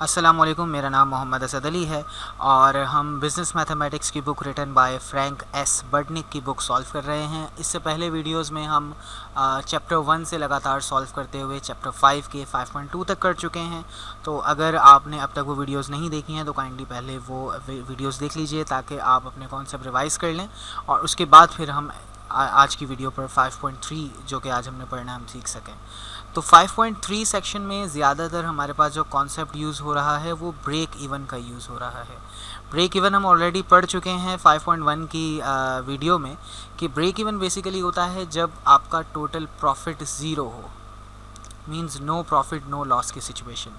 अस्सलाम वालेकुम, मेरा नाम मोहम्मद असद अली है और हम बिज़नेस मैथमेटिक्स की book written by Frank S Budnick की बुक सॉल्व कर रहे हैं। इससे पहले वीडियोस में हम चैप्टर 1 से लगातार सॉल्व करते हुए चैप्टर 5 के 5.2 तक कर चुके हैं। तो अगर आपने अब तक वो वीडियोस नहीं देखी हैं तो काइंडली पहले वो वीडियोस देख लीजिए ताकि आप अपने कॉन्सेप्ट रिवाइज़ कर लें और उसके बाद फिर हम आज की वीडियो पर 5.3 जो कि आज हमने पढ़ना हम सीख सकें। तो 5.3 सेक्शन में ज़्यादातर हमारे पास जो कॉन्सेप्ट यूज़ हो रहा है वो ब्रेक इवन का यूज़ हो रहा है। ब्रेक इवन हम ऑलरेडी पढ़ चुके हैं 5.1 की वीडियो में कि ब्रेक इवन बेसिकली होता है जब आपका टोटल प्रॉफिट ज़ीरो हो, means no profit no loss की सिचुएशन।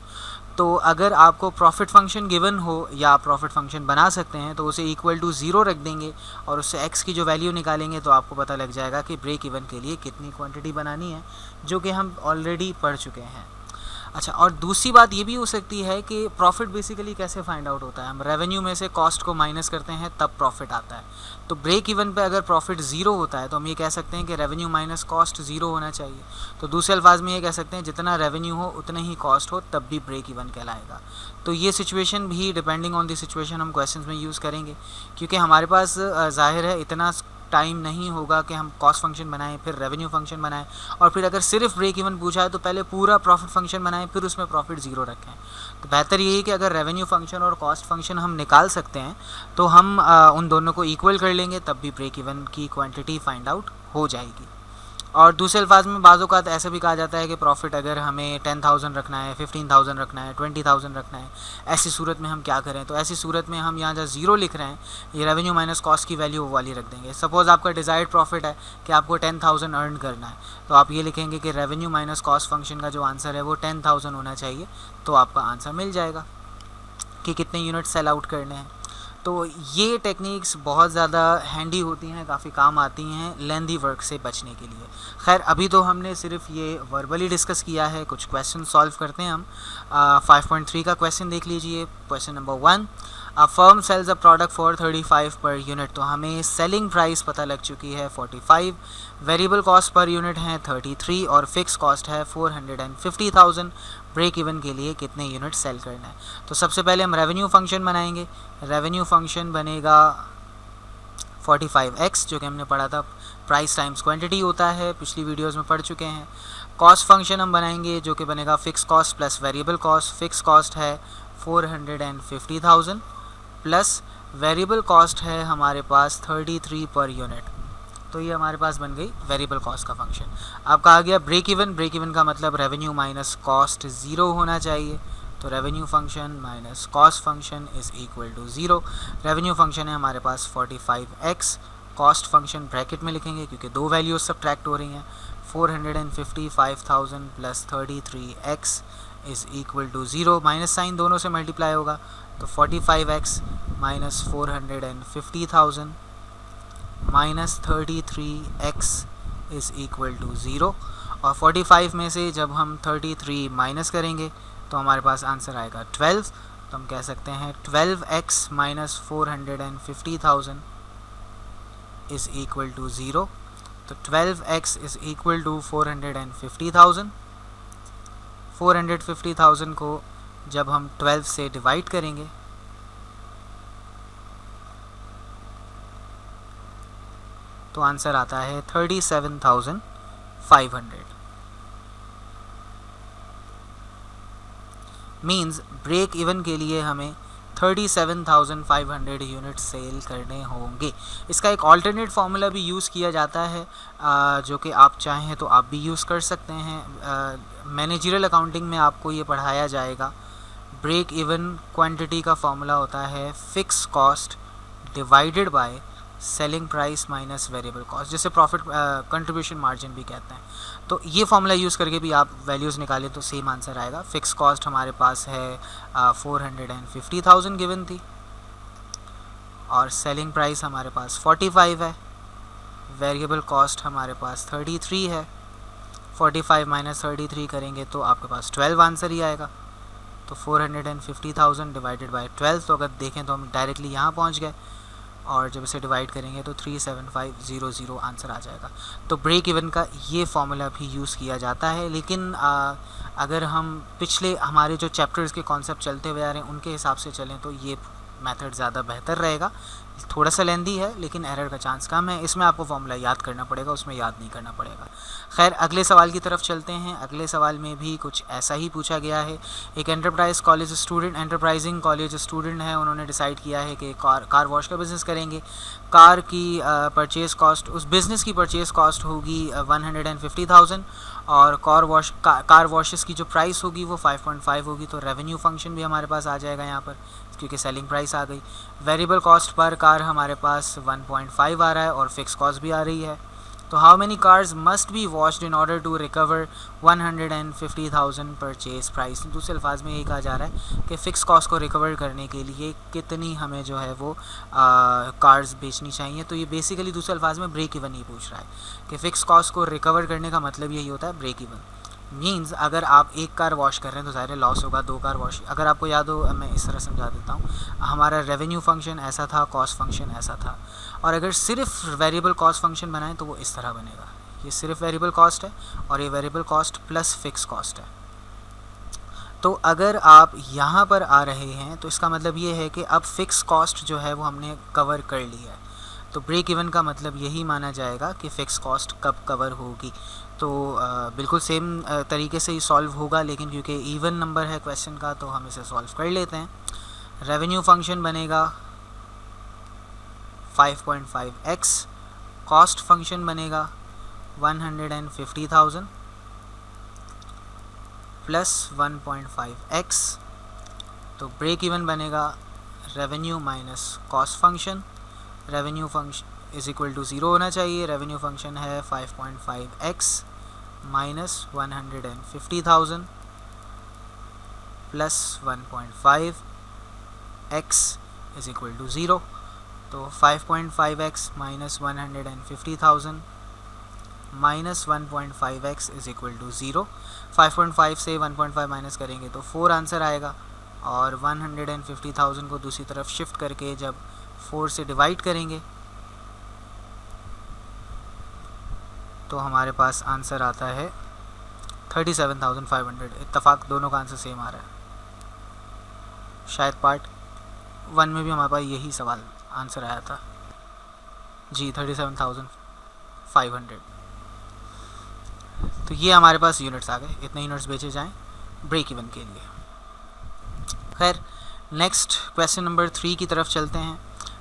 तो अगर आपको प्रॉफिट फंक्शन गिवन हो या आप प्रॉफिट फंक्शन बना सकते हैं तो उसे इक्वल टू ज़ीरो रख देंगे और उससे एक्स की जो वैल्यू निकालेंगे तो आपको पता लग जाएगा कि ब्रेक इवन के लिए कितनी क्वांटिटी बनानी है, जो कि हम ऑलरेडी पढ़ चुके हैं। अच्छा, और दूसरी बात ये भी हो सकती है कि प्रॉफिट बेसिकली कैसे फाइंड आउट होता है। हम रेवेन्यू में से कॉस्ट को माइनस करते हैं तब प्रॉफिट आता है। तो ब्रेक इवन पे अगर प्रॉफिट ज़ीरो होता है तो हम ये कह सकते हैं कि रेवेन्यू माइनस कॉस्ट ज़ीरो होना चाहिए। तो दूसरे अल्फाज में ये कह सकते हैं जितना रेवेन्यू हो उतना ही कॉस्ट हो तब भी ब्रेक इवन कहलाएगा। तो ये सिचुएशन भी डिपेंडिंग ऑन द सिचुएशन हम क्वेश्चन में यूज़ करेंगे, क्योंकि हमारे पास ज़ाहिर है इतना टाइम नहीं होगा कि हम कॉस्ट फंक्शन बनाएं फिर रेवेन्यू फंक्शन बनाएं और फिर अगर सिर्फ ब्रेक इवन पूछा है तो पहले पूरा प्रॉफिट फंक्शन बनाएं फिर उसमें प्रॉफिट ज़ीरो रखें। तो बेहतर यही है कि अगर रेवेन्यू फंक्शन और कॉस्ट फंक्शन हम निकाल सकते हैं तो हम उन दोनों को इक्वल कर लेंगे, तब भी ब्रेक इवन की क्वांटिटी फाइंड आउट हो जाएगी। और दूसरे अल्फाज में बाज़ औक़ात ऐसा भी कहा जाता है कि प्रॉफिट अगर हमें 10,000 रखना है, 15,000 रखना है, 20,000 रखना है, ऐसी सूरत में हम क्या करें। तो ऐसी सूरत में हम यहाँ जहाँ ज़ीरो लिख रहे हैं ये रेवेन्यू माइनस कॉस्ट की वैल्यू वो वाली रख देंगे। सपोज़ आपका डिज़ायर्ड प्रॉफिट है कि आपको 10,000 अर्न करना है, तो आप ये लिखेंगे कि रेवेन्यू माइनस कॉस्ट फंक्शन का जो आंसर है वो 10,000 होना चाहिए, तो आपका आंसर मिल जाएगा कि कितने यूनिट सेल आउट करने हैं। तो ये टेक्निक्स बहुत ज़्यादा हैंडी होती हैं, काफ़ी काम आती हैं लेंदी वर्क से बचने के लिए। खैर अभी तो हमने सिर्फ ये वर्बली डिस्कस किया है, कुछ क्वेश्चन सॉल्व करते हैं हम। 5.3 का क्वेश्चन देख लीजिए। Question number 1, a firm sells a product for 35 per unit. तो हमें सेलिंग प्राइस पता लग चुकी है 45, वेरिएबल कॉस्ट पर यूनिट है 33 और फिक्स कॉस्ट है 450,000। ब्रेक इवन के लिए कितने यूनिट सेल करना है। तो सबसे पहले हम रेवेन्यू फंक्शन बनाएंगे। रेवेन्यू फंक्शन बनेगा 45x, जो कि हमने पढ़ा था प्राइस टाइम्स क्वांटिटी होता है, पिछली वीडियोस में पढ़ चुके हैं। कॉस्ट फंक्शन हम बनाएंगे जो कि बनेगा fix cost plus variable cost. Fix cost है 450,000 प्लस वेरिएबल कॉस्ट है हमारे पास 33 पर यूनिट। तो ये हमारे पास बन गई वेरिएबल कॉस्ट का फंक्शन। अब कहा गया ब्रेक इवन। ब्रेक इवन का मतलब रेवेन्यू माइनस कॉस्ट ज़ीरो होना चाहिए। तो revenue function minus cost function is equal to zero. Revenue function है हमारे पास 45x, कॉस्ट फंक्शन ब्रैकेट में लिखेंगे क्योंकि दो वैल्यूज सब्ट्रैक्ट हो रही हैं। 455,000 plus 33x is equal to zero. Minus sign दोनों से मल्टीप्लाई होगा तो 45x minus 450,000 minus 33x is equal to zero. और 45 में से जब हम 33 माइनस करेंगे तो हमारे पास आंसर आएगा 12। तो हम कह सकते हैं 12x minus 450,000 is equal to zero. तो 12x इज़ इक्वल टू 450,000। 450,000 को जब हम 12 से डिवाइड करेंगे तो आंसर आता है 37,500। मींस ब्रेक इवन के लिए हमें 37,500 यूनिट सेल करने होंगे। इसका एक ऑल्टरनेट फार्मूला भी यूज़ किया जाता है जो कि आप चाहें तो आप भी यूज़ कर सकते हैं। मैनेजरियल अकाउंटिंग में आपको ये पढ़ाया जाएगा। ब्रेक इवन क्वांटिटी का फार्मूला होता है fix cost divided by selling price minus variable cost, जिसे प्रॉफिट कंट्रीब्यूशन मार्जिन भी कहते हैं। तो ये फार्मूला यूज़ करके भी आप वैल्यूज़ निकालें तो सेम आंसर आएगा। फिक्स कॉस्ट हमारे पास है 450,000 गिवन थी और सेलिंग प्राइस हमारे पास 45 है। वेरिएबल कॉस्ट हमारे पास 33 है। 45 माइनस 33 करेंगे तो आपके पास 12 आंसर ही आएगा। तो 450,000 डिवाइडेड बाय 12, तो अगर देखें तो हम डायरेक्टली यहाँ पहुँच गए। और जब इसे डिवाइड करेंगे तो 37500 आंसर आ जाएगा। तो ब्रेक इवन का ये फॉर्मूला भी यूज़ किया जाता है, लेकिन अगर हम पिछले हमारे जो चैप्टर्स के कॉन्सेप्ट चलते हुए आ रहे हैं उनके हिसाब से चलें तो ये मेथड ज़्यादा बेहतर रहेगा। थोड़ा सा लेंदी है लेकिन एरर का चांस कम है। इसमें आपको फॉर्मूला याद करना पड़ेगा, उसमें याद नहीं करना पड़ेगा। खैर, अगले सवाल की तरफ चलते हैं। अगले सवाल में भी कुछ ऐसा ही पूछा गया है। एक एंटरप्राइजिंग कॉलेज स्टूडेंट है, उन्होंने डिसाइड किया है कि कार वॉश का बिज़नेस करेंगे। कार की परचेज़ कॉस्ट, उस बिज़नेस की परचेज़ कॉस्ट होगी 150,000 और कार वॉशेस की जो प्राइस होगी वो 5.5 होगी। तो रेवेन्यू फंक्शन भी हमारे पास आ जाएगा यहाँ पर, क्योंकि सेलिंग प्राइस आ गई। वेरिएबल कॉस्ट पर कार हमारे पास 1.5 आ रहा है और फिक्स कॉस्ट भी आ रही है। तो how many cars must be washed in order to recover 150,000 purchase price. दूसरे अल्फाज में यही कहा जा रहा है कि फ़िक्स कॉस्ट को रिकवर करने के लिए कितनी हमें जो है वो कार्स बेचनी चाहिए। तो ये बेसिकली दूसरे अल्फाज में ब्रेक इवन ही पूछ रहा है कि फ़िक्स कॉस्ट को रिकवर करने का मतलब यही होता है ब्रेक इवन। मीन्स अगर आप एक कार वॉश कर रहे हैं तो ज़ाहिर लॉस होगा। 2 कार वॉश, अगर आपको याद हो मैं इस तरह समझा देता हूँ। हमारा रेवेन्यू फंक्शन ऐसा था, कॉस्ट फंक्शन ऐसा था, और अगर सिर्फ वेरिएबल कॉस्ट फंक्शन बनाएं तो वो इस तरह बनेगा। ये सिर्फ वेरिएबल कॉस्ट है और ये variable cost plus fix cost है। तो अगर आप यहाँ पर आ रहे हैं तो इसका मतलब ये है कि अब फिक्स कॉस्ट जो है वो हमने कवर कर ली है। तो ब्रेक इवन का मतलब यही माना जाएगा कि फ़िक्स कॉस्ट कब कवर होगी। तो बिल्कुल सेम तरीके से ही सॉल्व होगा, लेकिन क्योंकि इवन नंबर है क्वेश्चन का तो हम इसे सॉल्व कर लेते हैं। रेवेन्यू फंक्शन बनेगा 5.5x, कॉस्ट फंक्शन बनेगा 150,000 प्लस 1.5x। तो ब्रेक इवन बनेगा revenue minus cost function. Revenue function is equal to 0 होना चाहिए। रेवेन्यू फंक्शन है 5.5x minus 150,000 plus 1.5x is equal to 0। तो 5.5x minus 150,000 minus 1.5x is equal to 0। 5.5 से 1.5 minus करेंगे तो 4 आंसर आएगा, और 150,000 को दूसरी तरफ शिफ्ट करके जब 4 से डिवाइड करेंगे तो हमारे पास आंसर आता है 37,500। इत्तफाक दोनों का आंसर सेम आ रहा है। शायद पार्ट 1 में भी हमारे पास यही सवाल आंसर आया था जी, 37,500। तो ये हमारे पास यूनिट्स आ गए, इतने यूनिट्स बेचे जाएं ब्रेक इवन के लिए। खैर, नेक्स्ट क्वेश्चन नंबर 3 की तरफ चलते हैं।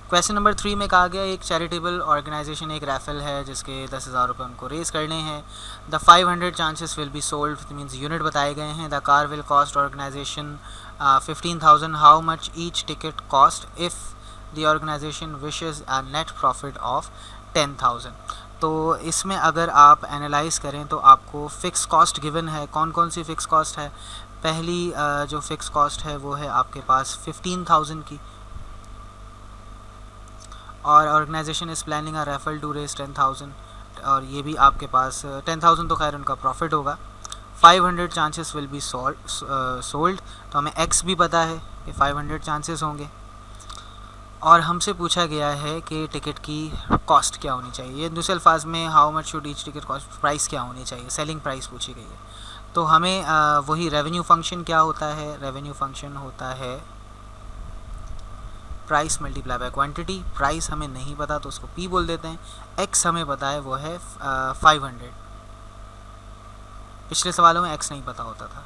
क्वेश्चन नंबर 3 में कहा गया एक चैरिटेबल ऑर्गेनाइजेशन, एक रैफल है जिसके 10,000 रुपये उनको रेज़ करने हैं। The 500 chances will be sold, means unit बताए गए हैं। The car will cost organization 15,000। How much each ticket cost if the organization wishes a net profit of 10,000। तो इसमें अगर आप एनालाइज़ करें तो आपको फ़िक्स कॉस्ट गिवन है। कौन कौन सी फ़िक्स कॉस्ट है? पहली जो फ़िक्स कॉस्ट है वो है आपके पास 15,000 की, और organization is planning a raffle to raise 10,000, और ये भी आपके पास 10,000 तो खैर उनका प्रॉफिट होगा। 500 चांसेस विल बी सोल्ड, तो हमें एक्स भी पता है कि 500 चांसेस होंगे, और हमसे पूछा गया है कि टिकट की कॉस्ट क्या होनी चाहिए। दूसरे अल्फाज में how much should each ticket cost, price क्या होनी चाहिए, सेलिंग प्राइस पूछी गई है। तो हमें वही रेवेन्यू फंक्शन क्या होता है? रेवेन्यू फंक्शन होता है price multiply by quantity. Price हमें नहीं पता तो उसको पी बोल देते हैं। एक्स हमें पता है वो है 500। पिछले सवालों में एक्स नहीं पता होता था।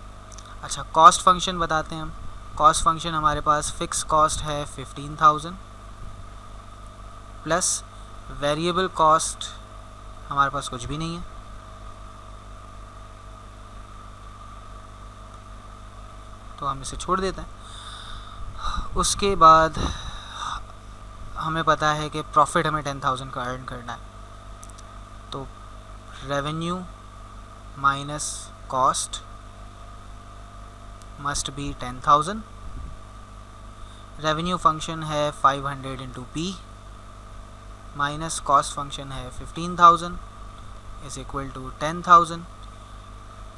अच्छा, कॉस्ट फंक्शन बताते हैं हम। कॉस्ट फंक्शन हमारे पास फ़िक्स कॉस्ट है 15,000 प्लस वेरिएबल कॉस्ट हमारे पास कुछ भी नहीं है, तो हम इसे छोड़ देते हैं। उसके बाद हमें पता है कि प्रॉफिट हमें 10,000 का अर्न करना है, तो revenue minus cost must be 10,000। Revenue function है 500 into P, minus cost function है 15,000 इज़ इक्वल टू 10,000।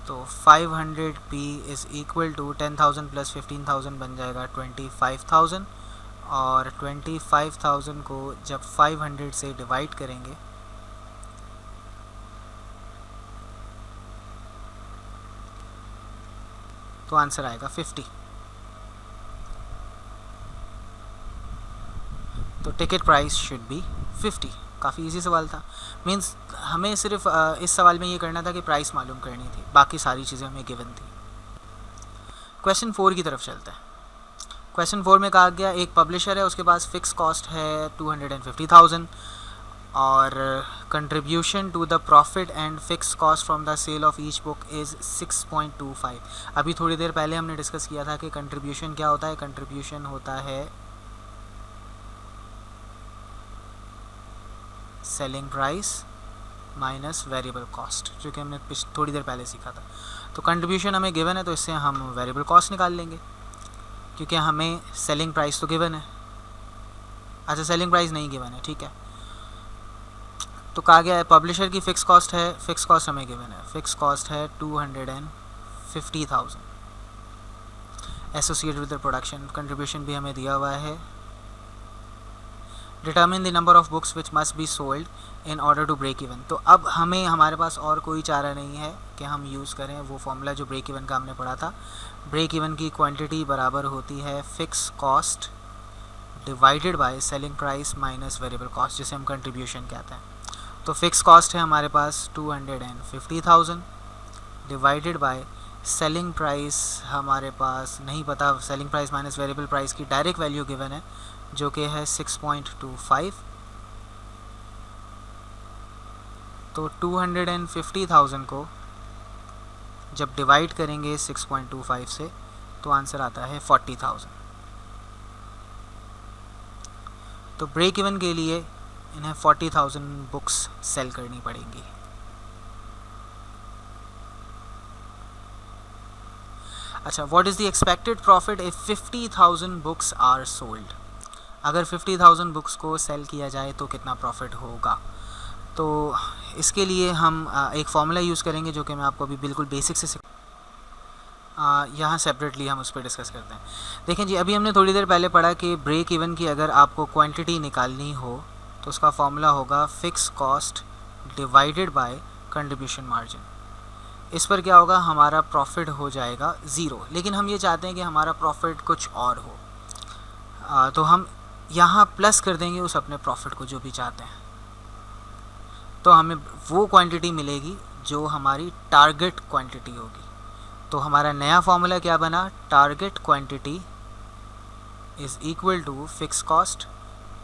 तो 500p is equal to 10,000 plus 15,000 बन जाएगा 25,000, और 25,000 को जब 500 से डिवाइड करेंगे तो आंसर आएगा 50। तो टिकट प्राइस शुड बी 50। काफ़ी इजी सवाल था। मींस हमें सिर्फ इस सवाल में ये करना था कि प्राइस मालूम करनी थी, बाकी सारी चीज़ें हमें गिवन थी। क्वेश्चन 4 की तरफ चलते हैं। क्वेश्चन 4 में कहा गया एक पब्लिशर है, उसके पास फिक्स कॉस्ट है 250,000 और contribution to the profit and fix cost from the sale of each book is 6.25। अभी थोड़ी देर पहले हमने डिस्कस किया था कि कंट्रीब्यूशन क्या होता है। कंट्रीब्यूशन होता है selling price minus variable cost, जो कि हमने थोड़ी देर पहले सीखा था। तो कंट्रीब्यूशन हमें गिवन है, तो इससे हम वेरिएबल कॉस्ट निकाल लेंगे, क्योंकि हमें सेलिंग प्राइस तो गिवन है। अच्छा, सेलिंग प्राइस नहीं गिवन है, ठीक है। तो कहा गया है पब्लिशर की फ़िक्स कॉस्ट है, फ़िक्स कॉस्ट हमें गिवन है, फ़िक्स कॉस्ट है 250,000 associated with the production. Contribution भी हमें दिया हुआ है। Determine the number of books which must be sold in order to break even. तो अब हमें, हमारे पास और कोई चारा नहीं है कि हम यूज़ करें वो फॉर्मूला जो ब्रेक इवन का हमने पढ़ा था। ब्रेक इवन की क्वांटिटी बराबर होती है fix cost divided by selling price minus variable cost, जिसे हम कंट्रीब्यूशन कहते हैं। तो फिक्स कॉस्ट है हमारे पास 250,000 डिवाइडेड बाय सेलिंग प्राइस, हमारे पास नहीं पता, selling price minus variable price की डायरेक्ट वैल्यू गिवन है जो कि है 6.25। तो 250,000 को जब डिवाइड करेंगे 6.25 से तो आंसर आता है 40,000। तो ब्रेक इवन के लिए इन्हें 40,000 बुक्स सेल करनी पड़ेंगी। अच्छा, what is the expected profit if 50,000 books are sold. अगर 50,000 बुक्स को सेल किया जाए तो कितना प्रॉफिट होगा। तो इसके लिए हम एक फॉर्मूला यूज़ करेंगे जो कि मैं आपको अभी बिल्कुल बेसिक से यहाँ सेपरेटली हम उस पर डिस्कस करते हैं। देखें जी, अभी हमने थोड़ी देर पहले पढ़ा कि ब्रेक इवन की अगर आपको क्वांटिटी निकालनी हो तो उसका फॉर्मूला होगा fix cost divided by contribution margin. इस पर क्या होगा, हमारा प्रॉफिट हो जाएगा ज़ीरो, लेकिन हम ये चाहते हैं कि हमारा प्रॉफिट कुछ और हो। तो हम यहाँ प्लस कर देंगे उस अपने प्रॉफिट को जो भी चाहते हैं, तो हमें वो क्वांटिटी मिलेगी जो हमारी टारगेट क्वांटिटी होगी। तो हमारा नया फॉर्मूला क्या बना, target quantity is equal to fix cost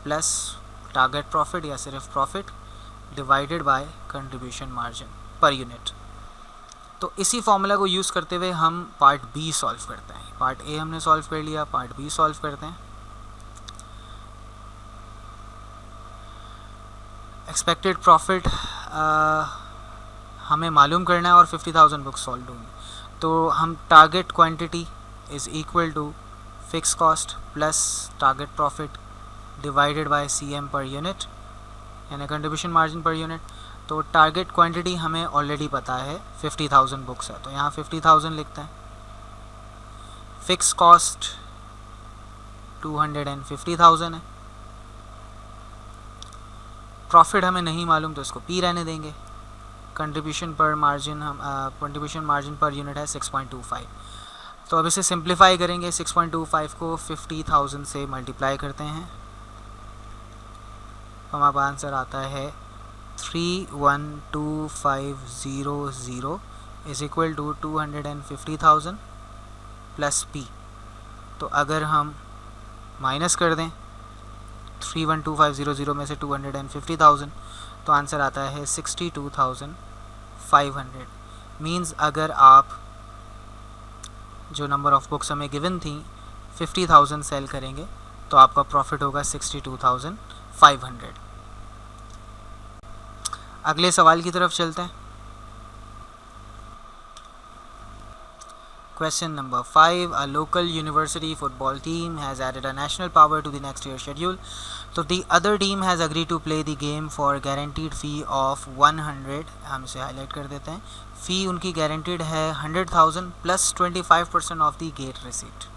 plus target profit या सिर्फ profit divided by contribution margin per unit. तो इसी फॉर्मूला को यूज़ करते हुए हम पार्ट बी सॉल्व करते हैं। पार्ट ए हमने सॉल्व कर लिया, पार्ट बी सॉल्व करते हैं। एक्सपेक्टेड प्रॉफिट हमें मालूम करना है और 50,000 बुक्स सॉल्व होंगी। तो हम target quantity is equal to fix cost plus target profit divided by CM per unit, यानी कंट्रीब्यूशन मार्जिन पर यूनिट। तो टारगेट क्वांटिटी हमें ऑलरेडी पता है 50,000 बुक्स है, तो यहाँ 50,000 लिखते हैं। फिक्स कॉस्ट 250,000 है। प्रॉफिट हमें नहीं मालूम तो इसको P रहने देंगे। कंट्रीब्यूशन मार्जिन पर यूनिट है 6.25। तो अब इसे सिंप्लीफाई करेंगे, 6.25 को 50,000 से मल्टीप्लाई करते हैं, तो हमारा आंसर आता है 312,500 is equal to 250,000 plus P। तो अगर हम माइनस कर दें 312,500 में से 250,000 तो आंसर आता है 62,500। मींस अगर आप जो नंबर ऑफ़ बुक्स हमें गिवन थी 50,000 सेल करेंगे तो आपका प्रॉफिट होगा 62,500। अगले सवाल की तरफ चलते हैं। Question number 5. A local university football team has added a national power to the next year's schedule. So the other team has agreed to play the game for guaranteed fee of 100. हम इसे highlight कर देते हैं। फ़ी उनकी guaranteed है 100,000 plus 25% of the gate receipt.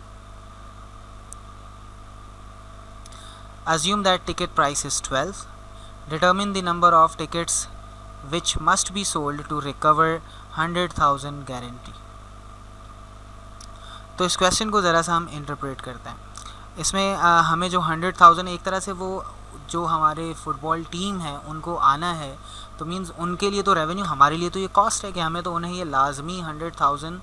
Assume that ticket price is 12. Determine the number of tickets which must be sold to recover 100,000 guarantee. तो इस question को ज़रा सा हम इंटरप्रेट करते हैं. इसमें हमें जो 100,000 एक तरह से वो जो हमारे फुटबॉल टीम है उनको आना है, तो मींस उनके लिए तो रेवेन्यू, हमारे लिए तो ये कॉस्ट है कि हमें तो उन्हें ये लाजमी 100,000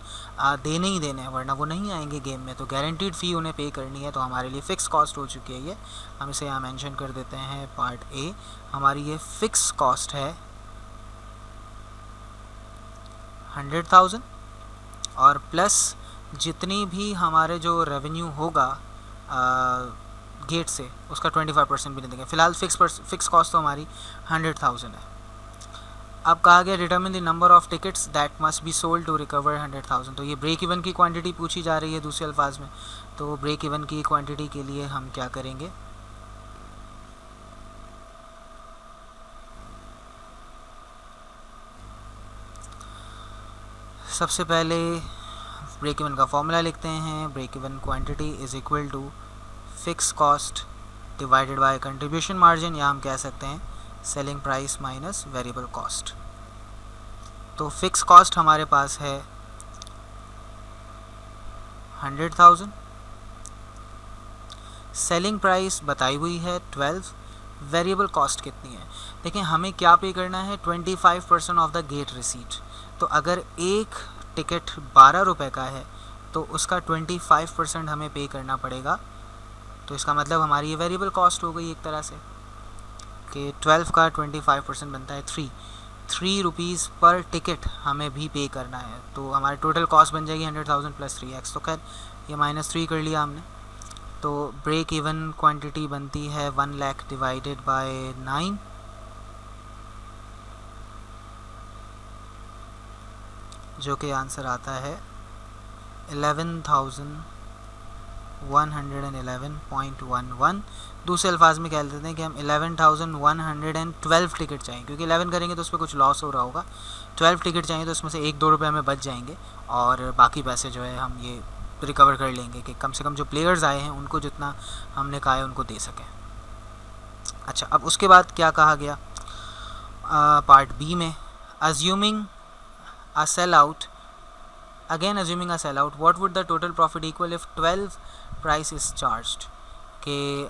देने ही देने हैं, वरना वो नहीं आएंगे गेम में. तो गारंटीड फ़ी उन्हें पे करनी है, तो हमारे लिए फ़िक्स कॉस्ट हो चुकी है ये. हम इसे यहाँ मेंशन कर देते हैं पार्ट ए. हमारी ये फ़िक्स कॉस्ट है 100,000 और प्लस जितनी भी हमारे जो रेवेन्यू होगा गेट से उसका 25% भी नहीं देंगे. फ़िलहाल फ़िक्स कॉस्ट तो हमारी 100,000 है. अब कहा गया determine the number of tickets that must be sold to recover 100,000. तो ये ब्रेक इवन की क्वांटिटी पूछी जा रही है दूसरे अल्फाज में. तो ब्रेक इवन की क्वांटिटी के लिए हम क्या करेंगे, सबसे पहले ब्रेक इवन का फॉर्मूला लिखते हैं. Break even quantity is equal to fix cost divided by contribution margin, या हम कह सकते हैं selling price minus variable cost. तो फिक्स कॉस्ट हमारे पास है 100,000, सेलिंग प्राइस बताई हुई है 12, वेरिएबल कॉस्ट कितनी है. देखिए हमें क्या पे करना है, 25% ऑफ द गेट रिसीट. तो अगर एक टिकट 12 रुपये का है तो उसका 25% हमें पे करना पड़ेगा. तो इसका मतलब हमारी ये वेरिएबल कॉस्ट हो गई एक तरह से, कि 12 का 25% बनता है 3 रुपीज़ पर टिकट हमें भी पे करना है. तो हमारी टोटल कॉस्ट बन जाएगी 100,000 प्लस 3x. तो खैर ये -3 कर लिया हमने. तो ब्रेक इवन क्वांटिटी बनती है 1 लाख डिवाइडेड बाय 9, जो कि आंसर आता है 11,111.11. दूसरे अल्फाज में कह देते हैं कि हम 11,112 टिकट चाहिए, क्योंकि 11 करेंगे तो उस पर कुछ लॉस हो रहा होगा. 12 टिकट चाहिए तो उसमें से 1-2 रुपये हमें बच जाएंगे और बाकी पैसे जो है हम ये रिकवर कर लेंगे कि कम से कम जो प्लेयर्स आए हैं उनको जितना हमने कहा है उनको दे सकें. अच्छा, अब उसके बाद क्या कहा गया पार्ट बी में, assuming a sellout, again assuming a sellout, what would the total profit equal if 12 price is charged. कि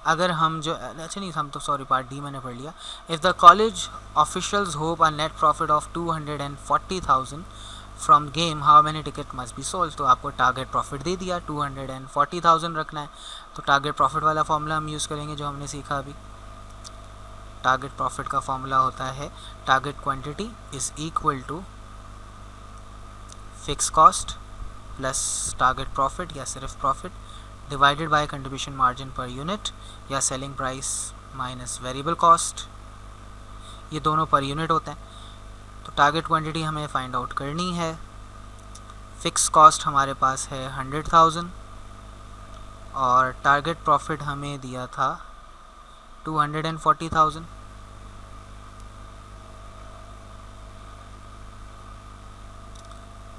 अगर हम जो, अच्छा नहीं, हम तो सॉरी पार्ट डी मैंने पढ़ लिया. If the college officials hope a net profit of 240,000 from game, how many ticket must be sold. तो आपको टारगेट प्रॉफिट दे दिया, 240,000 रखना है. तो टारगेट प्रॉफिट वाला फॉर्मूला हम यूज़ करेंगे जो हमने सीखा अभी. टारगेट प्रॉफिट का फॉर्मूला होता है target quantity is equal to fix cost plus target profit या सिर्फ profit divided by contribution margin per unit या selling price minus variable cost. ये दोनों पर यूनिट होते हैं. तो टारगेट क्वांटिटी हमें फाइंड आउट करनी है. फिक्स कॉस्ट हमारे पास है 100,000 और टारगेट प्रॉफिट हमें दिया था 240,000.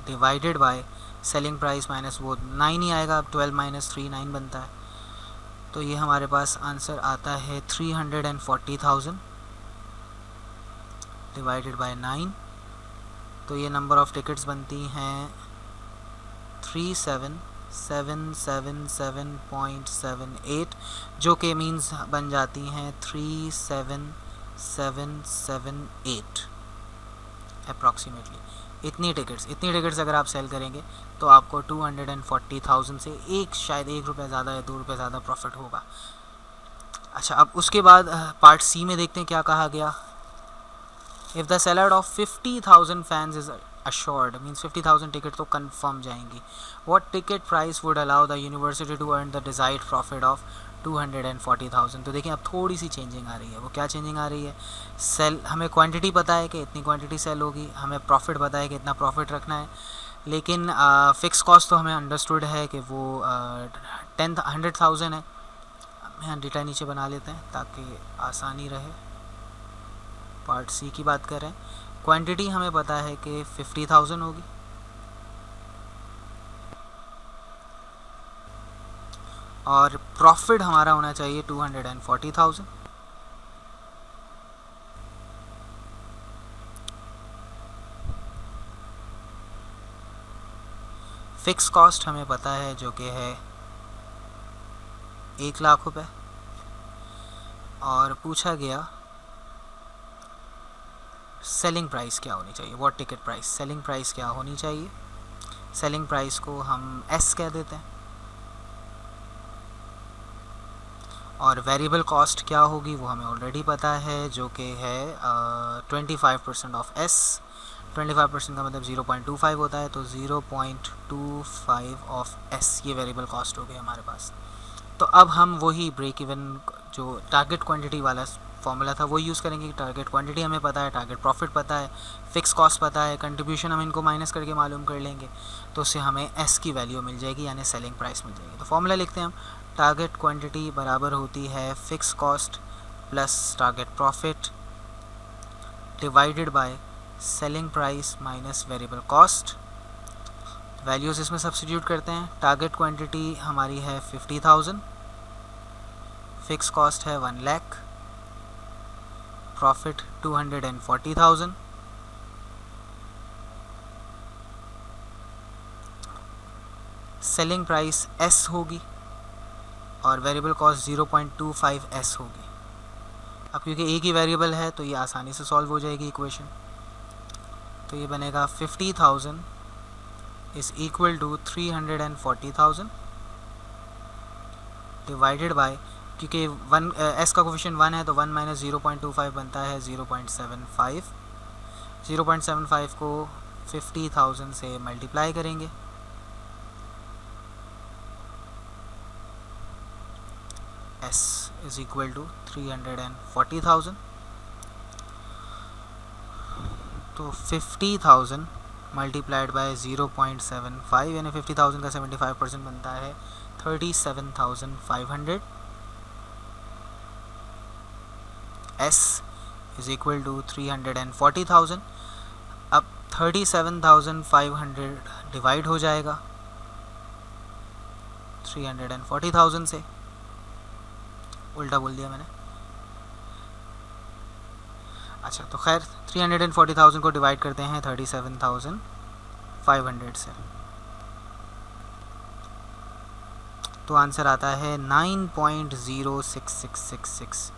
Divided by selling price minus वो 9 ही आएगा. अब 12 माइनस 3 9 बनता है. तो ये हमारे पास आंसर आता है 340,000 डिवाइडेड बाय 9. तो ये नंबर ऑफ़ टिकट्स बनती हैं 3777.78, जो कि मीन्स बन जाती हैं 37778 अप्रॉक्सीमेटली. इतनी टिकट्स अगर आप सेल करेंगे तो आपको 240,000 से शायद 1 रुपये ज़्यादा या 2 रुपये ज़्यादा प्रॉफिट होगा. अच्छा, अब उसके बाद पार्ट सी में देखते हैं क्या कहा गया. If the seller of 50,000 fans is assured, means 50,000 ticket तो कंफर्म जाएंगी. What ticket price would allow the university to earn the desired profit of 240,000. तो देखिए अब थोड़ी सी चेंजिंग आ रही है. वो क्या चेंजिंग आ रही है, सेल हमें क्वांटिटी पता है कि इतनी क्वांटिटी सेल होगी, हमें प्रॉफिट पता है कि इतना प्रॉफिट रखना है, लेकिन फ़िक्स कॉस्ट तो हमें अंडरस्टूड है कि वो 100,000 है. हम यहाँ डेटा नीचे बना लेते हैं ताकि आसानी रहे. पार्ट सी की बात करें, क्वांटिटी हमें पता है कि 50,000 होगी और प्रॉफिट हमारा होना चाहिए 240,000। फिक्स कॉस्ट हमें पता है जो कि है 1,00,000 रुपये, और पूछा गया सेलिंग प्राइस क्या होनी चाहिए, what ticket price, selling price क्या होनी चाहिए। सेलिंग प्राइस को हम एस कह देते हैं, और वेरिएबल कॉस्ट क्या होगी वो हमें ऑलरेडी पता है जो कि है 25% ऑफ एस। 25% का मतलब 0.25 होता है, तो 0.25 ऑफ एस ये वेरिएबल कॉस्ट हो गई हमारे पास। तो अब हम वही ब्रेक इवन जो टारगेट क्वांटिटी वाला फॉर्मूला था वो यूज़ करेंगे। टारगेट क्वांटिटी हमें पता है, टारगेट प्रॉफिट पता है, फिक्स कॉस्ट पता है, कंट्रीब्यूशन हम इनको माइनस करके मालूम कर लेंगे, तो उससे हमें एस की वैल्यू मिल जाएगी, यानी सेलिंग प्राइस मिल जाएगी। तो फॉर्मूला लिखते हैं हम, टारगेट क्वांटिटी बराबर होती है fix cost plus target profit divided by selling price minus variable cost. Values इसमें सब्स्टिट्यूट करते हैं। टारगेट क्वांटिटी हमारी है 50,000, फिक्स कॉस्ट है 1,00,000, प्रॉफिट 240,000, सेलिंग प्राइस एस होगी और वेरिएबल कॉस्ट 0.25 एस होगी। अब क्योंकि एक ही वेरिएबल है तो ये आसानी से सॉल्व हो जाएगी इक्वेशन। तो ये बनेगा 50,000 is equal to 340,000 divided by, क्योंकि वन एस का कोफिशिएंट 1 है तो 1 माइनस 0.25 बनता है 0.75। 0.75 को 50,000 से मल्टीप्लाई करेंगे, एस इज़ इक्वल टू 340,000। तो 50,000 मल्टीप्लाइड बाय 0.75 यानी 50,000 का 75% बनता है 37,500। S is equal to 340,000। अब 37,500 डिवाइड हो जाएगा 340,000 से, उल्टा बोल दिया मैंने। अच्छा, तो खैर 340,000 को डिवाइड करते हैं 37,500 से, तो आंसर आता है 9.06666,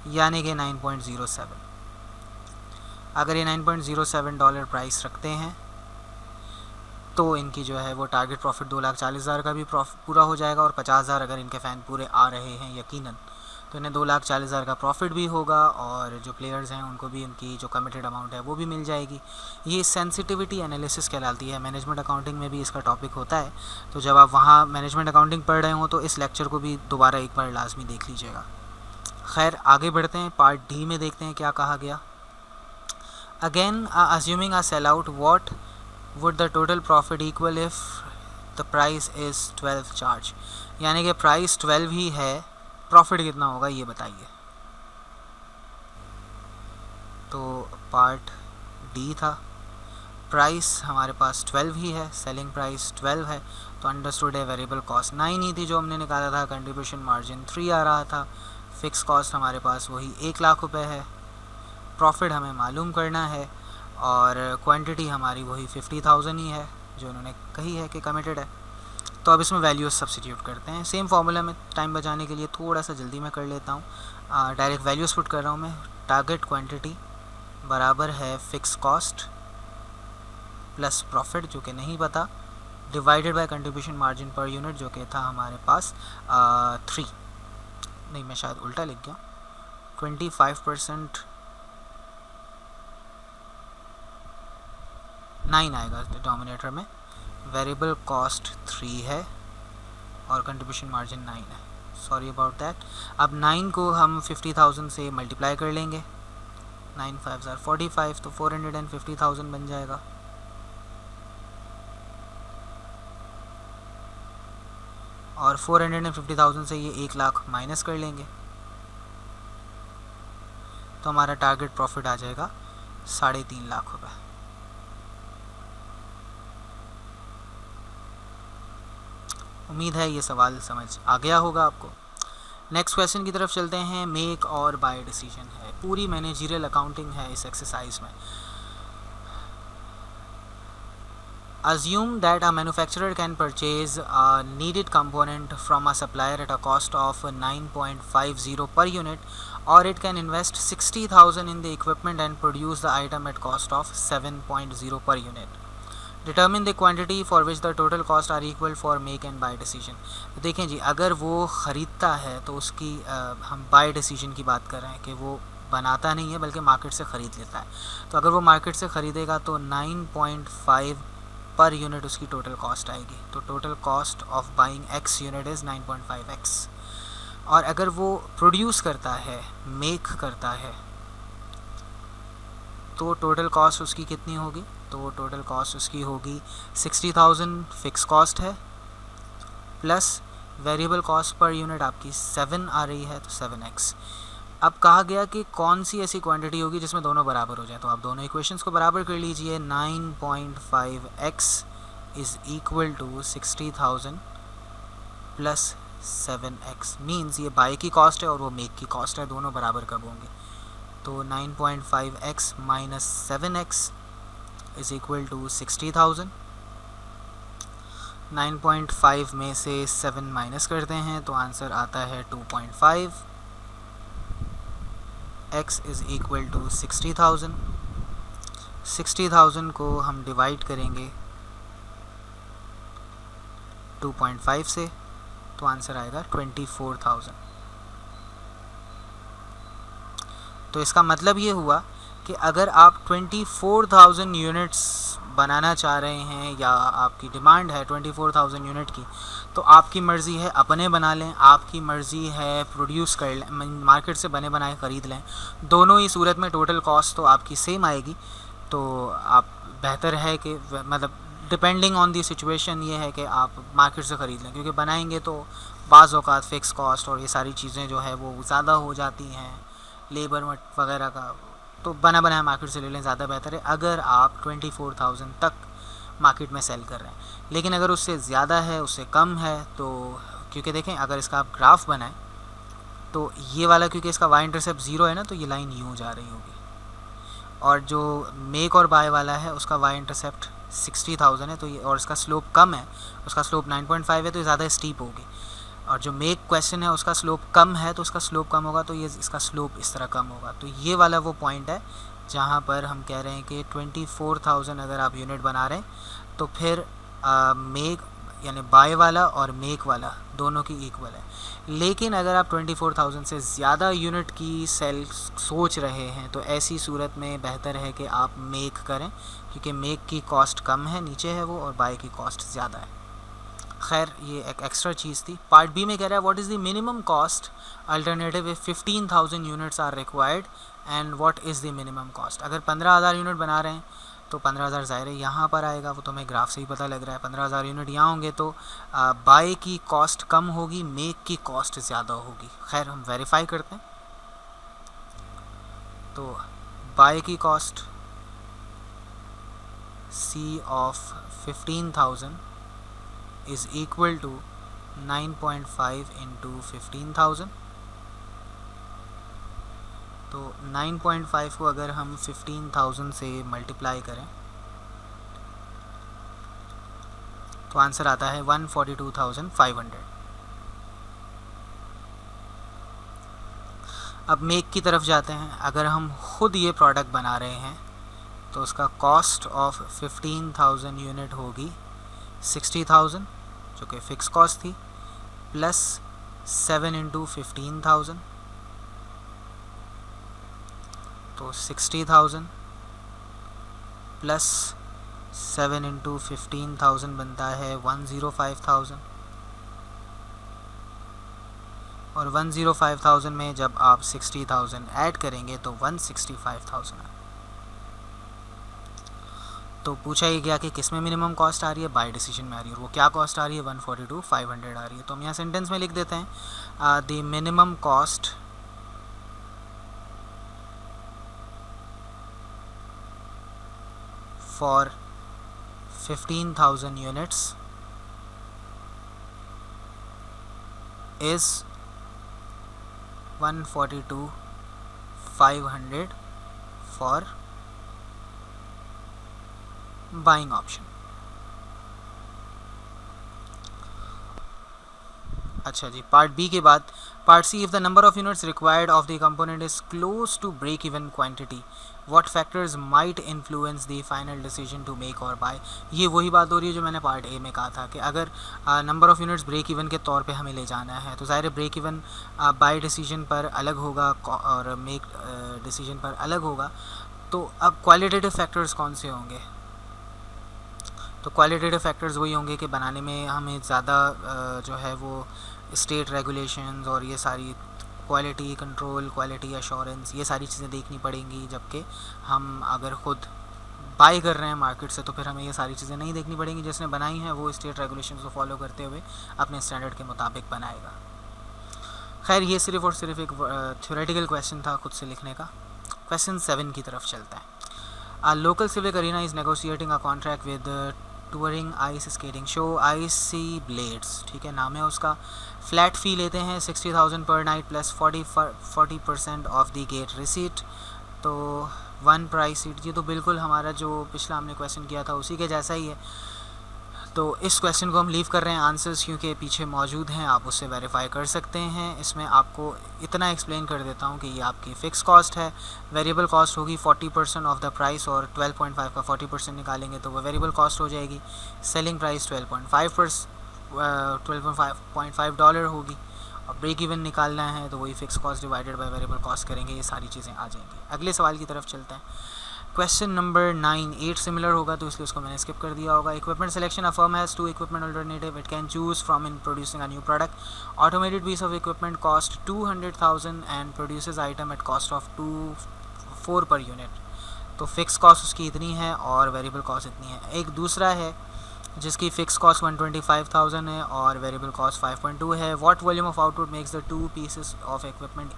यानी कि 9.07। अगर ये 9.07 डॉलर प्राइस रखते हैं तो इनकी जो है वो टारगेट प्रॉफिट 2,40,000 का भी पूरा हो जाएगा, और 50,000 अगर इनके फ़ैन पूरे आ रहे हैं यकीनन तो इन्हें 2,40,000 का प्रॉफिट भी होगा, और जो प्लेयर्स हैं उनको भी उनकी जो कमिटेड अमाउंट है वो भी मिल जाएगी। ये सेंसिटिविटी एनालिसिस कहलाती है, मैनेजमेंट अकाउंटिंग में भी इसका टॉपिक होता है। तो जब आप वहाँ मैनेजमेंट अकाउंटिंग पढ़ रहे हो तो इस लेक्चर को भी दोबारा एक बार लाजमी देख लीजिएगा। खैर आगे बढ़ते हैं, पार्ट डी में देखते हैं क्या कहा गया। Again assuming a sell out, what would the total profit equal if the price is 12 charge, यानी कि प्राइस 12 ही है, प्रॉफिट कितना होगा ये बताइए। तो पार्ट डी था, प्राइस हमारे पास 12 ही है, सेलिंग प्राइस 12 है, तो अंडरस्टूड है वेरिएबल कॉस्ट 9 ही थी जो हमने निकाला था, कंट्रीब्यूशन मार्जिन 3 आ रहा था, फिक्स कॉस्ट हमारे पास वही 1,00,000 रुपये है, प्रॉफिट हमें मालूम करना है, और क्वांटिटी हमारी वही 50,000 ही है जो उन्होंने कही है कि कमिटेड है। तो अब इसमें वैल्यूज सब्स्टिट्यूट करते हैं। सेम फार्मूला में टाइम बचाने के लिए थोड़ा सा जल्दी मैं कर लेता हूँ, डायरेक्ट वैल्यूज पुट कर रहा हूँ मैं। टारगेट क्वांटिटी बराबर है फिक्स कॉस्ट प्लस प्रॉफिट जो कि नहीं पता, divided by contribution margin per unit जो कि था हमारे पास 3, नहीं मैं शायद उल्टा लिख गया, 25% 9 आएगा डिनोमिनेटर में, वेरिएबल कॉस्ट 3 है और कंट्रीब्यूशन मार्जिन 9 है, सॉरी अबाउट दैट। अब 9 को हम 50,000 से मल्टीप्लाई कर लेंगे, 9 5 45, तो 450,000 बन जाएगा। और 450,000 से ये 1,00,000 माइनस कर लेंगे तो हमारा टारगेट प्रॉफिट आ जाएगा 3.5 लाख रुपए। उम्मीद है ये सवाल समझ आ गया होगा आपको। नेक्स्ट क्वेश्चन की तरफ चलते हैं। मेक और बाय डिसीजन है, पूरी मैनेजरियल अकाउंटिंग है इस एक्सरसाइज में। Assume that a manufacturer can purchase a needed component from a supplier at a cost of 9.50 per unit, or it can invest 60,000 in the equipment and produce the item at cost of 7.0 per unit. Determine the quantity for which the total cost are equal for make and buy decision. तो देखें जी, अगर वो ख़रीदता है तो उसकी हम bye decision की बात कर रहे हैं कि वो बनाता नहीं है बल्कि मार्केट से ख़रीद लेता है। तो अगर वो मार्केट से ख़रीदेगा तो 9.5 पर यूनिट उसकी टोटल कॉस्ट आएगी। तो total cost of buying x unit is 9.5x। और अगर वो प्रोड्यूस करता है, मेक करता है, तो टोटल कॉस्ट उसकी कितनी होगी? तो टोटल कॉस्ट उसकी होगी 60,000 फिक्स कॉस्ट है, plus variable cost per unit आपकी 7 आ रही है, तो 7x। अब कहा गया कि कौन सी ऐसी क्वांटिटी होगी जिसमें दोनों बराबर हो जाए। तो आप दोनों इक्वेशंस को बराबर कर लीजिए। 9.5x is equal to 60,000 plus 7x। Means ये बाय की कॉस्ट है और वो मेक की कॉस्ट है, दोनों बराबर कब होंगे? तो 9.5x minus 7x is equal to 60,000। 9.5 में से 7 माइनस करते हैं तो आंसर आता है 2.5। x is equal to 60,000। 60,000 को हम डिवाइड करेंगे 2.5 से, तो आंसर आएगा 24,000। तो इसका मतलब ये हुआ कि अगर आप 24,000 यूनिट्स बनाना चाह रहे हैं या आपकी डिमांड है 24,000 यूनिट की, तो आपकी मर्ज़ी है अपने बना लें, आपकी मर्ज़ी है प्रोड्यूस कर लें, मार्केट से बने बनाए ख़रीद लें। दोनों ही सूरत में टोटल कॉस्ट तो आपकी सेम आएगी। तो आप बेहतर है कि मतलब डिपेंडिंग ऑन दी सिचुएशन ये है कि आप मार्केट से ख़रीद लें, क्योंकि बनाएंगे तो बाज़ औक़ात फ़िक्स कॉस्ट और ये सारी चीज़ें जो है वो ज़्यादा हो जाती हैं, लेबर वगैरह का। तो बना बनाया मार्केट से ले लें, ज़्यादा बेहतर है अगर आप 24,000 तक मार्केट में सेल कर रहे हैं। लेकिन अगर उससे ज़्यादा है, उससे कम है, तो क्योंकि देखें अगर इसका आप ग्राफ बनाएं तो ये वाला, क्योंकि इसका वाई इंटरसेप्ट 0 है ना, तो ये लाइन यूँ जा रही होगी। और जो मेक और बाय वाला है उसका वाई इंटरसेप्ट 60,000 है, तो ये, और इसका स्लोप कम है, उसका स्लोप 9.5 है, तो ये ज़्यादा स्टीप होगी। और जो मेक क्वेश्चन है उसका स्लोप कम है, तो उसका स्लोप कम होगा, तो ये इसका स्लोप इस तरह कम होगा। तो ये वाला वो पॉइंट है जहाँ पर हम कह रहे हैं कि 24,000 अगर आप यूनिट बना रहे हैं तो फिर मेक यानी बाय वाला और मेक वाला दोनों की इक्वल है। लेकिन अगर आप 24,000 से ज़्यादा यूनिट की सेल सोच रहे हैं तो ऐसी सूरत में बेहतर है कि आप मेक करें, क्योंकि मेक की कॉस्ट कम है, नीचे है वो, और बाय की कॉस्ट ज़्यादा है। खैर ये एक एक्स्ट्रा चीज़ थी। पार्ट बी में कह रहा है what is the minimum cost alternative if 15,000 units are required and what is the minimum cost. अगर 15,000 यूनिट बना रहे हैं तो 15,000 ज़ाहिर है यहाँ पर आएगा, वो तो हमें ग्राफ से ही पता लग रहा है। 15,000 यूनिट यहाँ होंगे तो बाय की कॉस्ट कम होगी, मेक की कॉस्ट ज़्यादा होगी। खैर हम वेरीफाई करते हैं। तो बाय की cost C of 15,000 is equal to 9.5 into 15,000। तो 9.5 को अगर हम 15,000 से मल्टीप्लाई करें तो आंसर आता है 142,500। अब मेक की तरफ जाते हैं। अगर हम खुद ये प्रोडक्ट बना रहे हैं तो उसका कॉस्ट ऑफ 15,000 यूनिट होगी 60,000 जो कि फ़िक्स कॉस्ट थी, प्लस 7 इंटू 15,000, तो 60,000 प्लस 7 इंटू 15,000 बनता है 105,000। और 105,000 में जब आप 60,000 ऐड करेंगे तो 165,000। तो पूछा ही गया कि किस में मिनिमम कॉस्ट आ रही है, बाय डिसीजन में आ रही है, और वो क्या कॉस्ट आ रही है 142,500 आ रही है। तो हम यहाँ सेंटेंस में लिख देते हैं the minimum cost for 15,000 units is 142,500 for buying option. अच्छा जी, पार्ट बी के बाद part C, if the number of units required of the component is close to break even quantity, what factors might influence the final decision to make or buy. ये वही बात हो रही है जो मैंने पार्ट ए में कहा था कि अगर number of units break even के तौर पे हमें ले जाना है तो ज़ाहिर ब्रेक इवन बाय डिसीजन पर अलग होगा और मेक डिसीजन पर अलग होगा. तो अब क्वालिटेटिव फैक्टर्स कौन से होंगे? तो क्वालिटेटिव फैक्टर्स वही होंगे कि बनाने में हमें ज़्यादा जो है वो स्टेट रेगुलेशंस और ये सारी क्वालिटी कंट्रोल, क्वालिटी एश्योरेंस, ये सारी चीज़ें देखनी पड़ेंगी. जबकि हम अगर ख़ुद बाई कर रहे हैं मार्केट से तो फिर हमें ये सारी चीज़ें नहीं देखनी पड़ेंगी. जिसने बनाई हैं वो स्टेट रेगुलेशंस को फॉलो करते हुए अपने स्टैंडर्ड के मुताबिक बनाएगा. खैर ये सिर्फ़ और सिर्फ एक थ्योरेटिकल क्वेश्चन था खुद से लिखने का. क्वेश्चन 7 की तरफ चलता है. A local civic arena is negotiating a contract with touring ice skating show icy blades. ठीक है, नाम है उसका. फ्लैट फ़ी लेते हैं 60,000 per night plus 40% of the gate receipt. तो 1 प्राइस सीट. ये तो बिल्कुल हमारा जो पिछला हमने क्वेश्चन किया था उसी के जैसा ही है. तो इस क्वेश्चन को हम लीव कर रहे हैं आंसर्स क्योंकि पीछे मौजूद हैं, आप उससे वेरीफाई कर सकते हैं. इसमें आपको इतना एक्सप्लेन कर देता हूँ कि ये आपकी फ़िक्स कॉस्ट है. वेरिएबल कॉस्ट होगी 40% ऑफ द प्राइस और 12.5 का 40% निकालेंगे तो वो वेरिएबल कॉस्ट हो जाएगी. सेलिंग प्राइस $12.5 होगी और ब्रेक इवन निकालना है तो वही fix cost divided by variable cost करेंगे. ये सारी चीज़ें आ जाएंगी. अगले सवाल की तरफ चलते हैं. क्वेश्चन नंबर 9 8 सिमिलर होगा तो इसलिए उसको मैंने स्किप कर दिया होगा. Equipment selection. A firm has 2 equipment alternative it can choose from in producing a new product. Automated piece of equipment cost 200,000 and produces item at cost of 4 per unit. तो fix cost उसकी इतनी है और variable cost इतनी है. एक दूसरा है जिसकी फ़िक्स कॉस्ट 125,000 है और वेरिएबल कॉस्ट 5.2 है. What volume of output makes the 2 pieces of equipment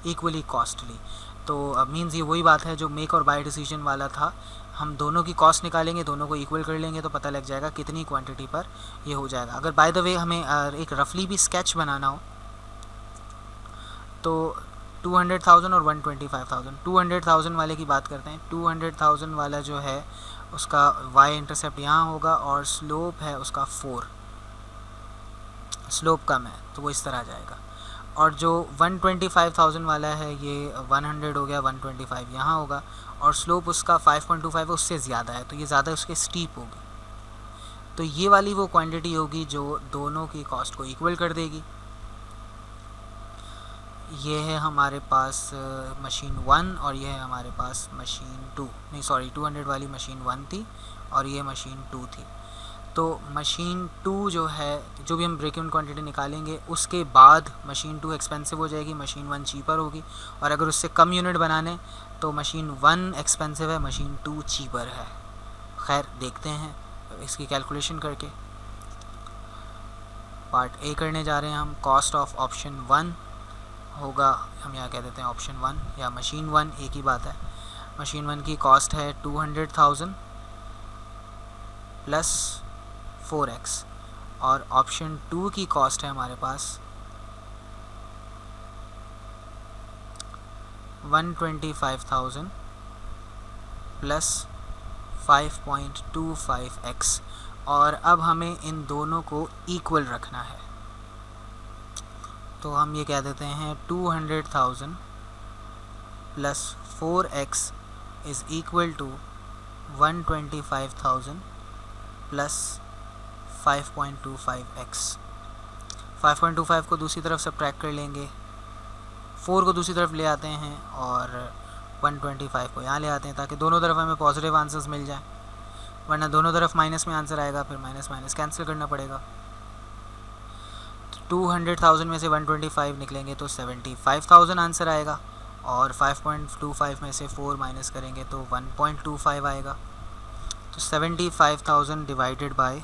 equally costly. तो मीन्स ये वही बात है जो मेक और बाय डिसीजन वाला था. हम दोनों की कॉस्ट निकालेंगे, दोनों को इक्वल कर लेंगे तो पता लग जाएगा कितनी क्वांटिटी पर ये हो जाएगा. अगर बाय द वे हमें एक रफली भी स्केच बनाना हो तो 200,000 और 125,000. 200,000 वाले की बात करते हैं. 200,000 वाला जो है उसका y इंटरसेप्ट यहाँ होगा और स्लोप है उसका 4. स्लोप कम है तो वो इस तरह जाएगा. और जो 125,000 वाला है ये 100 हो गया, 125 यहाँ होगा और स्लोप उसका 5.25 उससे ज़्यादा है तो ये ज़्यादा उसके स्टीप होगी. तो ये वाली वो क्वांटिटी होगी जो दोनों की कॉस्ट को इक्वल कर देगी. ये है हमारे पास मशीन 1 और ये है हमारे पास मशीन 2. नहीं सॉरी, 200 वाली मशीन 1 थी और ये मशीन 2 थी. तो मशीन 2 जो है, जो भी हम ब्रेक इवन क्वांटिटी निकालेंगे उसके बाद मशीन 2 एक्सपेंसिव हो जाएगी, मशीन 1 चीपर होगी. और अगर उससे कम यूनिट बनाने तो मशीन 1 एक्सपेंसिव है, मशीन 2 चीपर है. खैर देखते हैं इसकी कैलकुलेशन करके. पार्ट ए करने जा रहे हैं हम. कॉस्ट ऑफ ऑप्शन 1 होगा, हम यहाँ कह देते हैं ऑप्शन 1 या मशीन 1 एक ही बात है. मशीन 1 की कॉस्ट है 200,000 प्लस 4x और ऑप्शन 2 की कॉस्ट है हमारे पास 125,000 प्लस 5.25x. और अब हमें इन दोनों को इक्वल रखना है तो हम ये कह देते हैं 200,000 plus 4x is equal to 125,000 plus 5.25x. 5.25 को दूसरी तरफ सब्ट्रैक्ट कर लेंगे, 4 को दूसरी तरफ ले आते हैं और 125 को यहाँ ले आते हैं ताकि दोनों तरफ हमें पॉजिटिव आंसर्स मिल जाए. वरना दोनों तरफ माइनस में आंसर आएगा, फिर माइनस माइनस कैंसिल करना पड़ेगा. 200,000 में से 125 निकलेंगे तो 75,000 आंसर आएगा और 5.25 में से 4 माइनस करेंगे तो 1.25 आएगा. तो 75,000 डिवाइडेड बाय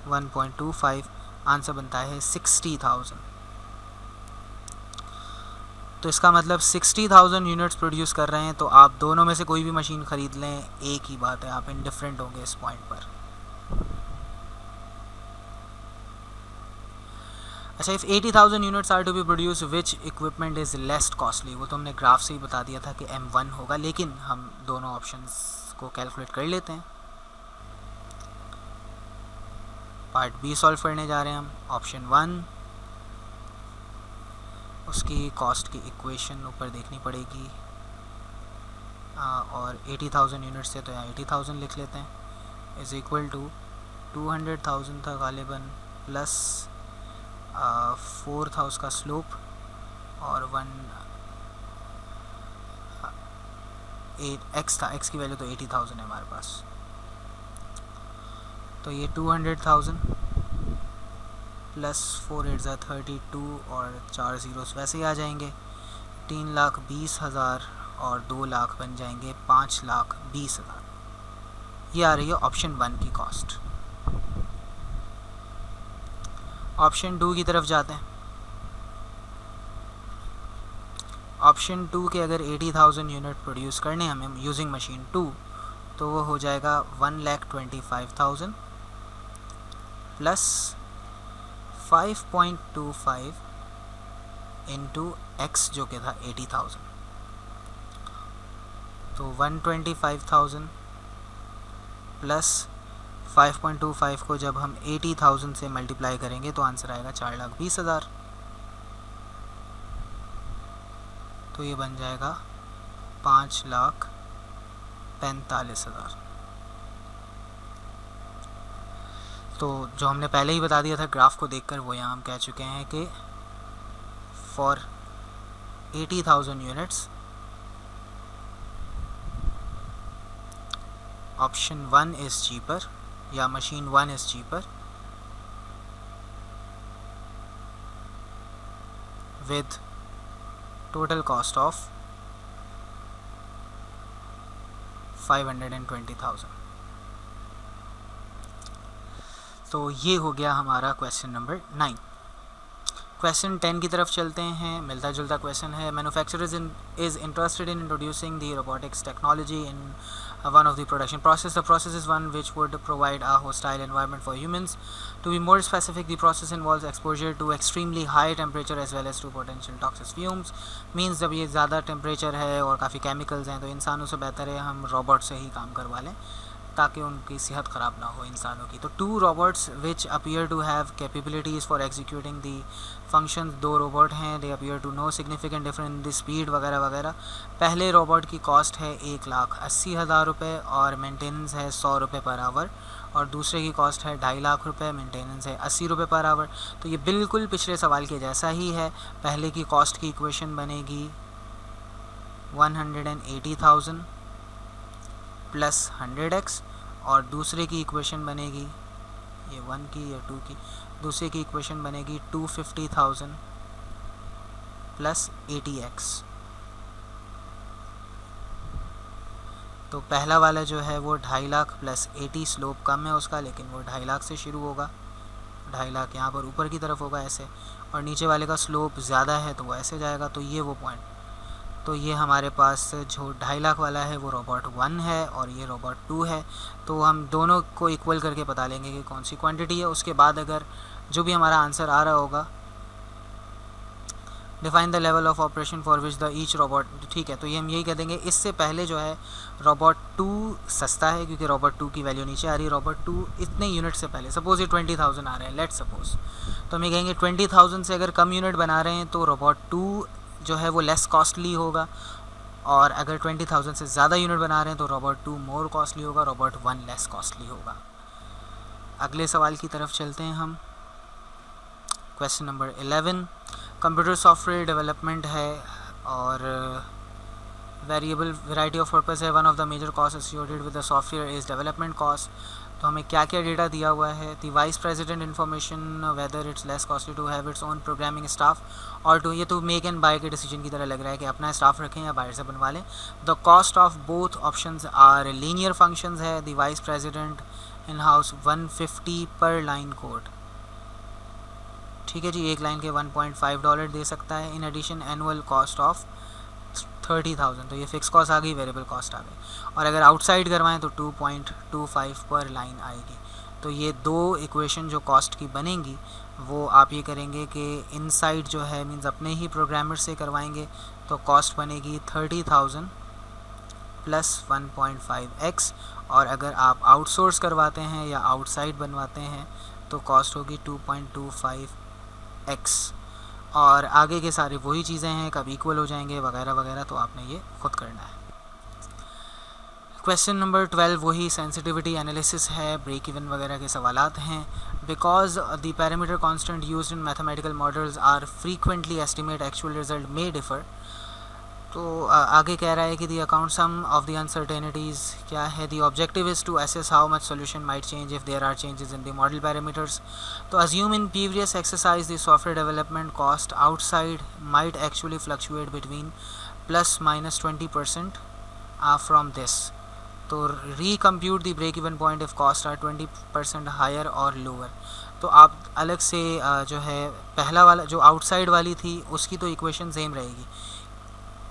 1.25 आंसर बनता है 60,000. तो इसका मतलब 60,000 यूनिट्स प्रोड्यूस कर रहे हैं. तो आप दोनों में से कोई भी मशीन ख़रीद लें, एक ही बात है, आप इंडिफरेंट होंगे इस पॉइंट पर. अच्छा, if 80,000 units are to be produce which equipment is least costly, वो तो हमने ग्राफ से ही बता दिया था कि M1 होगा, लेकिन हम दोनों ऑप्शंस को कैलकुलेट कर लेते हैं। पार्ट बी सॉल्व करने जा रहे हैं हम। ऑप्शन 1, उसकी कॉस्ट की इक्वेशन ऊपर देखनी पड़ेगी, और 80,000 यूनिट्स से तो यहाँ 80,000 लिख लेते हैं, इज़ इक्वल टू 200,000 था गालिबन, प्लस 4 था उसका स्लोप, और 8x था, x की वैल्यू तो 80,000 है हमारे पास। तो ये 200,000 प्लस 4 8 32 और 4 ज़ीरोस वैसे ही आ जाएंगे, 3,20,000 और 2 लाख बन जाएंगे 5,20,000। ये आ रही है ऑप्शन 1 की कॉस्ट। ऑप्शन 2 की तरफ जाते हैं। ऑप्शन 2 के अगर 80,000 यूनिट प्रोड्यूस करने हमें यूजिंग मशीन 2, तो वो हो जाएगा 1,25,000 प्लस 5.25 इंटू x जो कि था 80,000, तो 125,000 प्लस 5.25 को जब हम 80,000 से मल्टीप्लाई करेंगे तो आंसर आएगा 4,20,000। तो ये बन जाएगा 5,45,000। तो जो हमने पहले ही बता दिया था ग्राफ को देखकर, वो यहाँ हम कह चुके हैं कि for 80,000 units option 1 is cheaper, या machine 1 is cheaper with total cost of 520,000। तो ये हो गया हमारा क्वेश्चन नंबर 9। क्वेश्चन 10 की तरफ चलते हैं। मिलता जुलता क्वेश्चन है, manufacturers is interested in introducing the robotics technology in one of the production process. The process is one which would provide a hostile environment for humans. To be more specific, the process involves exposure to extremely high temperature as well as to potential toxic fumes. Means जब ये ज़्यादा temperature है और काफ़ी chemicals हैं, तो इंसानों से बेहतर है हम रोबोट से ही काम करवा लें ताकि उनकी सेहत ख़राब ना हो इंसानों की। तो 2 robots which appear to have capabilities for executing the functions, 2 robot हैं, they appear to no significant difference in the speed वगैरह वगैरह। पहले रोबोट की कॉस्ट है 1,80,000 रुपये और मेंटेनेंस है 100 रुपये पर आवर, और दूसरे की कॉस्ट है 2.5 लाख रुपये, मेंटेनेंस है 80 रुपये पर आवर। तो ये बिल्कुल पिछले सवाल के जैसा ही है। पहले की कॉस्ट की इक्वेशन बनेगी 180,000 प्लस 100x, और दूसरे की इक्वेशन बनेगी, ये 1 की या 2 की, दूसरे की इक्वेशन बनेगी 250,000 प्लस 80x। तो पहला वाला जो है वो 2.5 लाख प्लस 80, स्लोप कम है उसका, लेकिन वो 2.5 लाख से शुरू होगा। 2.5 लाख यहाँ पर ऊपर की तरफ होगा ऐसे, और नीचे वाले का स्लोप ज़्यादा है तो वो ऐसे जाएगा। तो ये वो पॉइंट, तो ये हमारे पास जो 2.5 लाख वाला है वो रोबोट 1 है और ये रोबोट 2 है। तो हम दोनों को इक्वल करके बता लेंगे कि कौन सी क्वांटिटी है। उसके बाद अगर जो भी हमारा आंसर आ रहा होगा, define the level of operation for which the each robot, ठीक है, तो ये हम यही कह देंगे। इससे पहले जो है रोबोट 2 सस्ता है क्योंकि रोबोट 2 की वैल्यू नीचे आ रही है। रोबोट 2 इतने यूनिट से पहले, सपोज़ ये 20,000 आ रहे हैं, लेट्स सपोज, तो हम ये कहेंगे 20,000 से अगर कम यूनिट बना रहे हैं तो रोबोट 2 जो है वो लेस कॉस्टली होगा, और अगर 20,000 से ज़्यादा यूनिट बना रहे हैं तो रोबोट 2 मोर कॉस्टली होगा, रोबोट 1 लेस कॉस्टली होगा। अगले सवाल की तरफ चलते हैं हम। Question number 11, computer software development है और वेरिएबल वैरायटी ऑफ पर्पस है। One of the major cost associated with the software is development cost. तो हमें क्या क्या डेटा दिया हुआ है? The vice president information whether it's less costly to have its own programming staff or to, ये तो मेक एंड बाय के डिसीजन की तरह लग रहा है कि अपना स्टाफ रखें या बाहर से बनवा लें। The cost of both options are linear functions है। The vice president in house 150 per line code, ठीक है जी, एक लाइन के $1.5 दे सकता है। In addition annual cost of 30,000, तो ये फिक्स कॉस्ट आ गई, वेरिएबल कॉस्ट आ गई। और अगर आउटसाइड करवाएं तो 2.25 पर लाइन आएगी। तो ये दो इक्वेशन जो कॉस्ट की बनेंगी वो आप ये करेंगे कि इनसाइड जो है मीन्स अपने ही प्रोग्रामर से करवाएंगे, तो कॉस्ट बनेगी 30,000 प्लस 1.5x, और अगर आप आउटसोर्स करवाते हैं या आउटसाइड बनवाते हैं तो कॉस्ट होगी 2.25x। और आगे के सारे वही चीज़ें हैं, कब इक्वल हो जाएंगे वगैरह वगैरह, तो आपने ये खुद करना है। क्वेश्चन नंबर 12 वही सेंसिटिविटी एनालिसिस है, ब्रेक इवन वगैरह के सवालात हैं। Because the parameter constant used in mathematical models are frequently estimate actual result may differ. तो आगे कह रहा है कि the account some of the uncertainties क्या है, the objective is to assess how much solution might change if there are changes in the model parameters. तो assume in previous exercise the software development cost outside might actually fluctuate between +-20% from this. तो recompute the break even point if cost are 20% higher और lower. तो आप अलग से जो है पहला वाला जो आउटसाइड वाली थी उसकी तो इक्वेशन सेम रहेगी,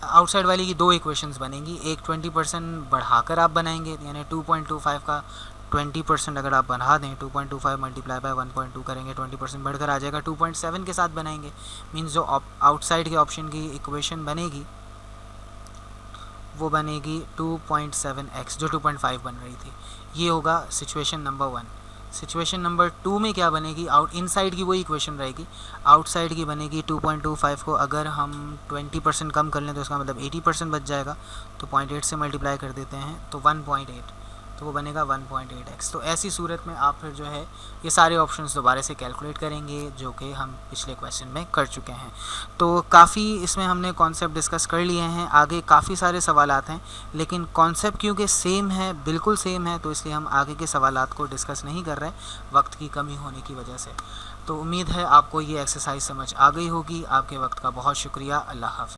आउटसाइड वाली की दो इक्वेशंस बनेंगी, एक 20% बढ़ाकर आप बनाएंगे, यानी 2.25 का 20% अगर आप बढ़ा दें 2.25 मल्टीप्लाई बाय 1.2 करेंगे 20% बढ़कर आ जाएगा, 2.7 के साथ बनाएंगे। मींस जो आउटसाइड के ऑप्शन की इक्वेशन बनेगी वो बनेगी 2.7x जो 2.5 बन रही थी। ये होगा सिचुएशन नंबर 1। सिचुएशन नंबर 2 में क्या बनेगी, इनसाइड की वही इक्वेशन रहेगी, आउटसाइड की बनेगी 2.25 को अगर हम 20% कम कर लें तो इसका मतलब 80% बच जाएगा, तो 0.8 से मल्टीप्लाई कर देते हैं तो 1.8, तो वो बनेगा 1.8x। तो ऐसी सूरत में आप फिर जो है ये सारे ऑप्शंस दोबारा से कैलकुलेट करेंगे जो कि हम पिछले क्वेश्चन में कर चुके हैं। तो काफ़ी इसमें हमने कॉन्सेप्ट डिस्कस कर लिए हैं, आगे काफ़ी सारे सवालात हैं, लेकिन कॉन्सेप्ट क्योंकि सेम है, बिल्कुल सेम है, तो इसलिए हम आगे के सवालात को डिस्कस नहीं कर रहे वक्त की कमी होने की वजह से। तो उम्मीद है आपको ये एक्सरसाइज समझ आ गई होगी। आपके वक्त का बहुत शुक्रिया। अल्लाह हाफ़िज़।